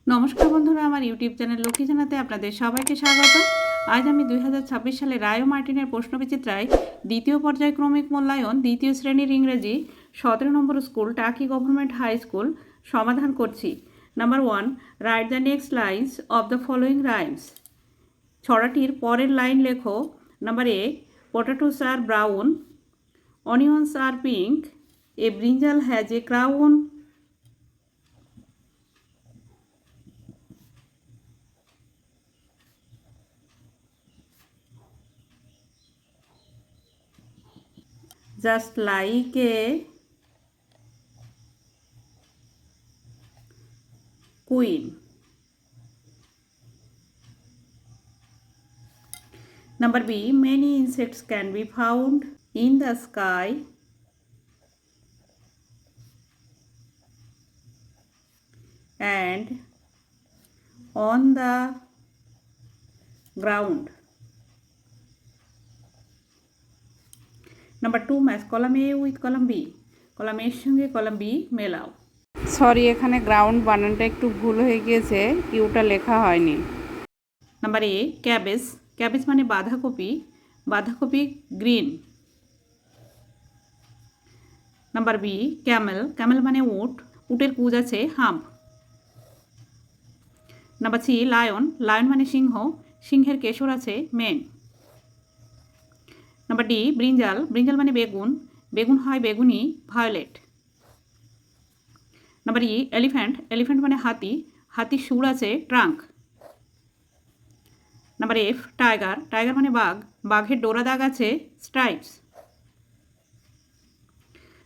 নমস্কার বন্ধুরা, আমার ইউটিউব চ্যানেল লক্ষ্মী জানাতে আপনাদের সবাইকে স্বাগত। আজ আমি 2026 সালে রায় ও মার্টিনের প্রশ্নবিচিত্রায় দ্বিতীয় পর্যায়ক্রমিক মূল্যায়ন দ্বিতীয় শ্রেণীর ইংরেজি 17 নম্বর school Taki government high school সমাধান করছি। Number 1, write the next lines of the following rhymes. ছড়াটির পরের লাইন লেখো। Number A, potatoes are brown, onions are pink, a brinjal has a crown. Just like a queen. Number B, many insects can be found in the sky and on the ground. Number 2, match column A with column B. column A এর সঙ্গে column B মেলাও। Sorry, এখানে ground বানানটা একটু ভুল হয়ে গিয়েছে, কিউটা লেখা হয়নি। Number A, cabbage. ক্যাবেজ মানে বাঁধাকপি, বাঁধাকপি green. Number B, camel. Camel মানে উট, উটের কুজ আছে hump. Number C, lion. Lion মানে সিংহ, সিংহের কেশর আছে mane. Number D, brinjal. Brinjal মানে বেগুন, বেগুন হয় বেগুনি violet. Number E, elephant. Elephant মানে হাতি, হাতির সুর আছে trunk. Number F, tiger. Tiger মানে বাঘ, বাঘের ডোরা দাগ আছে stripes.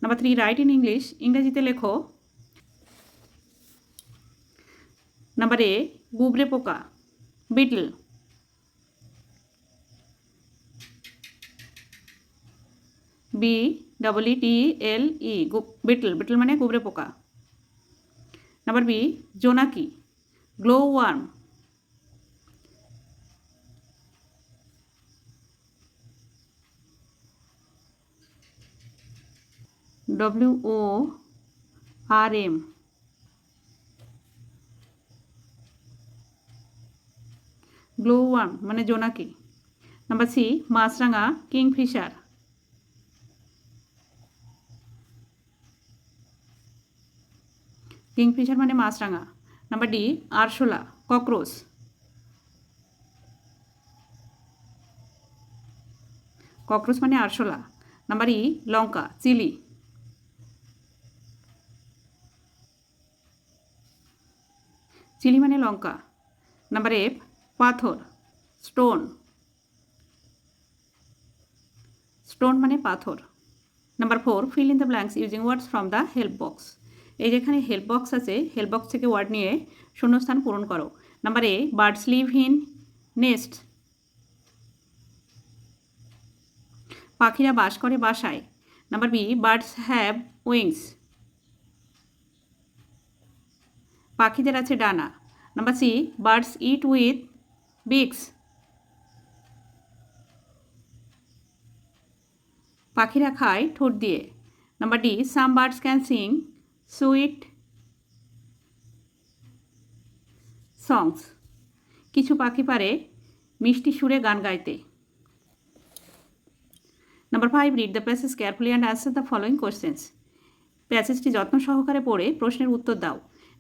Number 3, write in English. ইংরেজিতে লেখো। নাম্বার এ, গুবরে পোকা বিটল। BEETLE beetle. বিটল মানে গুবরে পোকা। নাম্বার বি, জোনাকি glow worm. WORM glow worm মানে জোনাকি। নাম্বার সি, মাছরাঙা কিংফিশার। কিংফিশার মানে মাছরাঙা। নাম্বার ডি, আরশোলা ককরোচ। ককরোচ মানে আরশোলা। নাম্বার ই, লঙ্কা চিলি। চিলি মানে লঙ্কা। নাম্বার এফ, পাথর স্টোন। স্টোন মানে পাথর। Number 4, fill in the blanks using words from the help box. এই যেখানে হেল্প বক্স আছে, হেল্প বক্স থেকে ওয়ার্ড নিয়ে শূন্যস্থান পূরণ করো। Number A, birds leave in nest. পাখিরা বাস করে বাসায়। Number B, birds have wings. পাখিদের আছে ডানা। Number C, birds eat with beaks. পাখিরা খায় ঠোঁট দিয়ে। Number D, some birds can sing sweet songs. কিছু পাখি পারে মিষ্টি সুরে গান গাইতে। Number 5, read the passage carefully and answer the following questions. প্যাসেজটি যত্ন সহকারে পড়ে প্রশ্নের উত্তর দাও।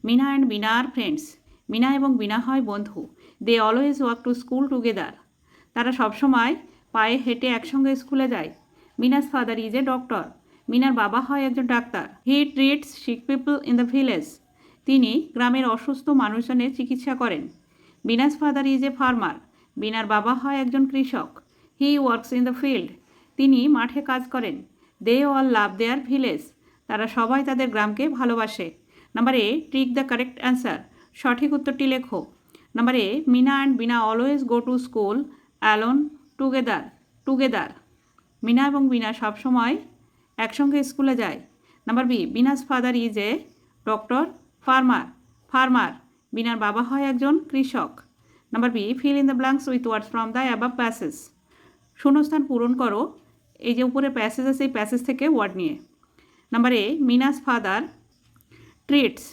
Mina and Bina are friends. Mina এবং বিনা হয় বন্ধু। They always walk to school together. তারা সবসময় পায়ে হেঁটে একসঙ্গে স্কুলে যায়। Meena's father is a doctor. মিনার বাবা হয় একজন ডাক্তার। He treats sick people in the village. তিনি গ্রামের অসুস্থ মানুষজনের চিকিৎসা করেন। Beena's father is a farmer. বিনার বাবা হয় একজন কৃষক। He works in the field. তিনি মাঠে কাজ করেন। They all love their village. তারা সবাই তাদের গ্রামকে ভালোবাসে। Number A, tick the correct answer. সঠিক উত্তরটি লেখো। Number A, Mina and Bina always go to school alone together. Together Mina এবং বিনা সবসময় একসঙ্গে স্কুলে যায়। Number B, Bina's father is a doctor. Farmer. Farmer বিনার বাবা হয় একজন কৃষক। Number B, fill in the blanks with words from the above passage. শূন্যস্থান পূরণ করো এই যে উপরে প্যাসেজ আছে, এই প্যাসেজ থেকে ওয়ার্ড নিয়ে। Number A, Mina's father treats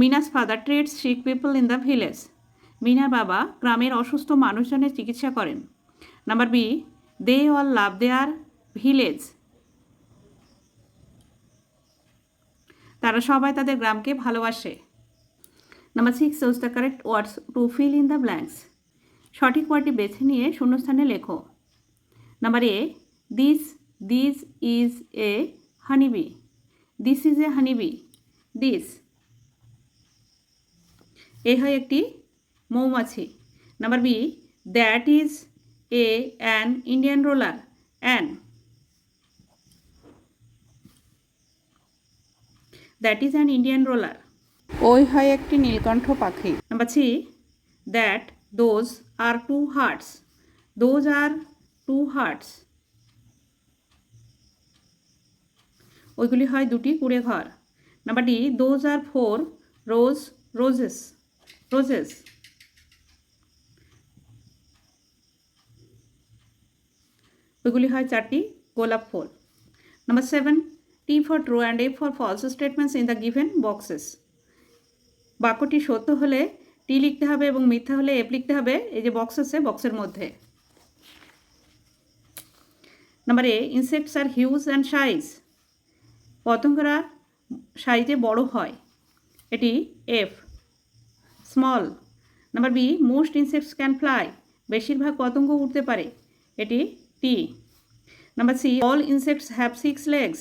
Mina's father treats sick people in the village. মিনার বাবা গ্রামের অসুস্থ মানুষজনের চিকিৎসা করেন। Number B, they all love their village. তারা সবাই তাদের গ্রামকে ভালোবাসে। Number 6, choose the correct words to fill in the blanks. সঠিক ওয়ার্ডটি বেছে নিয়ে শূন্যস্থানে লেখো। Number A, this is a honeybee. This is a honeybee. This এ হয় একটি মৌমাছি। Number B, that is an Indian roller. An, that is an Indian roller. ওই হয় একটি নীলকণ্ঠ পাখি। Number 3, that those are two huts. Those are two huts, ওইগুলি হয় দুটি কুঁড়ে ঘর। Number D, those are 4 roses. ওইগুলি হয় 4টি গোলাপ ফুল। Number 7, T for true and F for false statements in the given boxes. বাক্যটি সত্য হলে টি লিখতে হবে এবং মিথ্যা হলে এফ লিখতে হবে এই যে বক্সের মধ্যে। Number A, insects are huge and size. পতঙ্গরা সাইজে বড় হয়, এটি F. Small. Number B, most insects can fly. বেশিরভাগ পতঙ্গ উঠতে পারে, এটি T. Number C, all insects have 6 legs।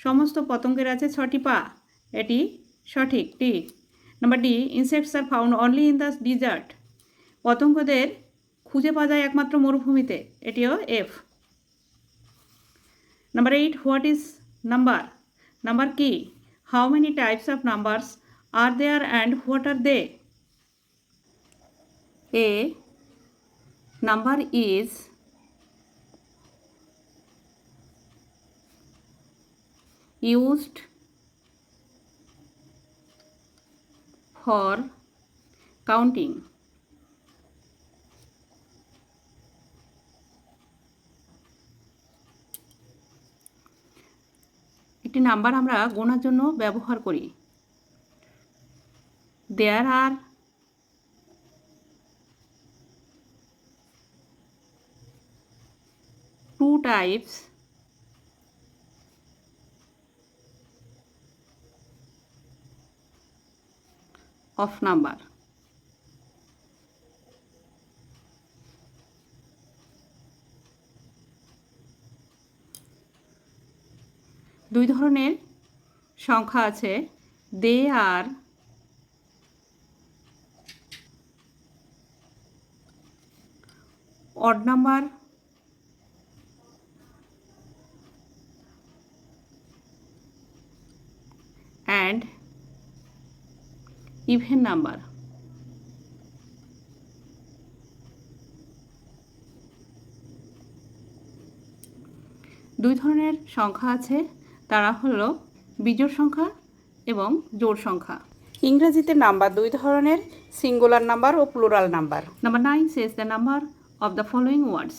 সমস্ত পতঙ্গের আছে 6টি পা, এটি সঠিক, T. Number D, insects are found only in the desert. পতঙ্গদের খুঁজে পাওয়া যায় একমাত্র মরুভূমিতে, এটিও F. Number 8, what is number. Number কি? How many types of numbers are there and what are they? A, number is used for counting. একটি number আমরা গোনার জন্য ব্যবহার করি। There are 2 types of number. দুই ধরনের সংখ্যা আছে, দে আর odd number and even number. দুই ধরনের সংখ্যা আছে, তারা হলো বিজোড় সংখ্যা এবং জোড় সংখ্যা। ইংরেজিতে নাম্বার দুই ধরনের, সিঙ্গুলার নাম্বার ও plural number. Number 9 says the number of the following words.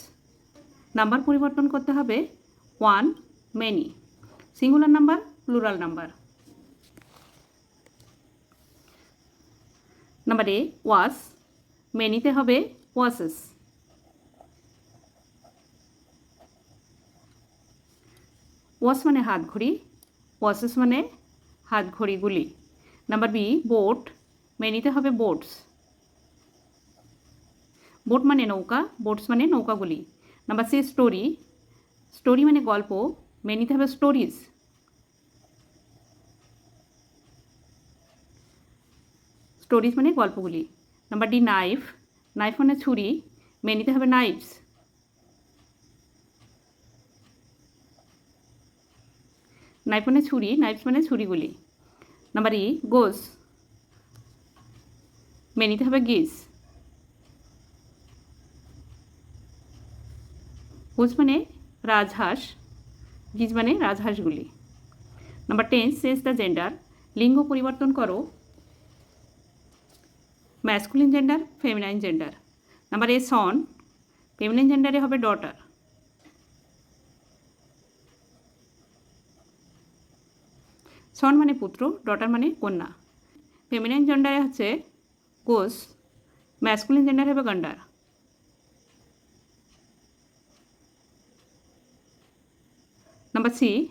Number পরিবর্তন করতে হবে 1, many, singular number, plural number. Number A, watch, মেনিতে হবে ওয়াসেস। ওয়াস মানে হাত ঘড়ি, ওয়াসেস মানে হাত ঘড়িগুলি। নাম্বার বি, বোট, মেনিতে হবে বোটস। বোট মানে নৌকা, বোটস মানে নৌকাগুলি। নাম্বার সি, স্টোরি, স্টোরি মানে গল্প, মেনিতে হবে স্টোরিজ। স্টোরিজ মানে গল্পগুলি। নাম্বার ডি, নাইফ, নাইফ মানে ছুরি, মেনিতে হবে নাইফস। নাইফ মানে ছুরি, নাইফস মানে ছুরিগুলি। নাম্বার ই, গোস, মেনিতে হবে গিস। গোস মানে রাজহাঁস, গিজ মানে রাজহাঁসগুলি। নাম্বার 10 সেজ দ্য জেন্ডার, লিঙ্গ পরিবর্তন করো, masculine gender, feminine gender. Number A, son, feminine জেন্ডারে হবে ডটার। সন মানে পুত্র, ডটার মানে কন্যা। ফেমিনাইন জেন্ডারে হচ্ছে গোস, ম্যাসকুলিন জেন্ডার হবে গন্ডার। Number C,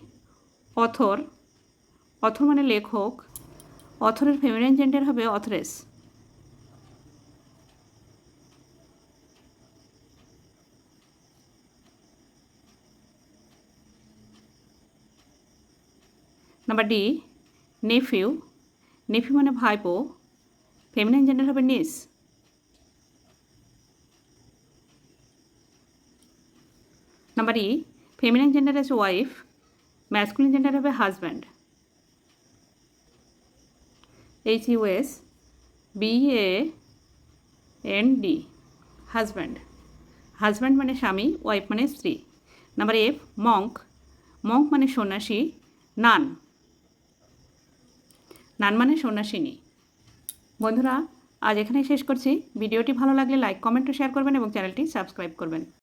author. অথর মানে লেখক, অথরের ফেমিনাইন জেন্ডার হবে authoress. Number D, nephew. Nephew মানে ভাইপো, ফেমিনাইন জেন্ডার হবে niece. Number E, feminine gender আছে ওয়াইফ, ম্যাসকুলিন জেন্ডার হবে husband. HUS BAND, husband. Husband মানে স্বামী, ওয়াইফ মানে স্ত্রী। Number F, Monk. মঙ্ক মানে সন্ন্যাসী, নান। নান মানে সন্ন্যাসিনী। বন্ধুরা, আজ এখানেই শেষ করছি। ভিডিওটি ভালো লাগলে লাইক, কমেন্ট ও শেয়ার করবেন এবং চ্যানেলটি সাবস্ক্রাইব করবেন।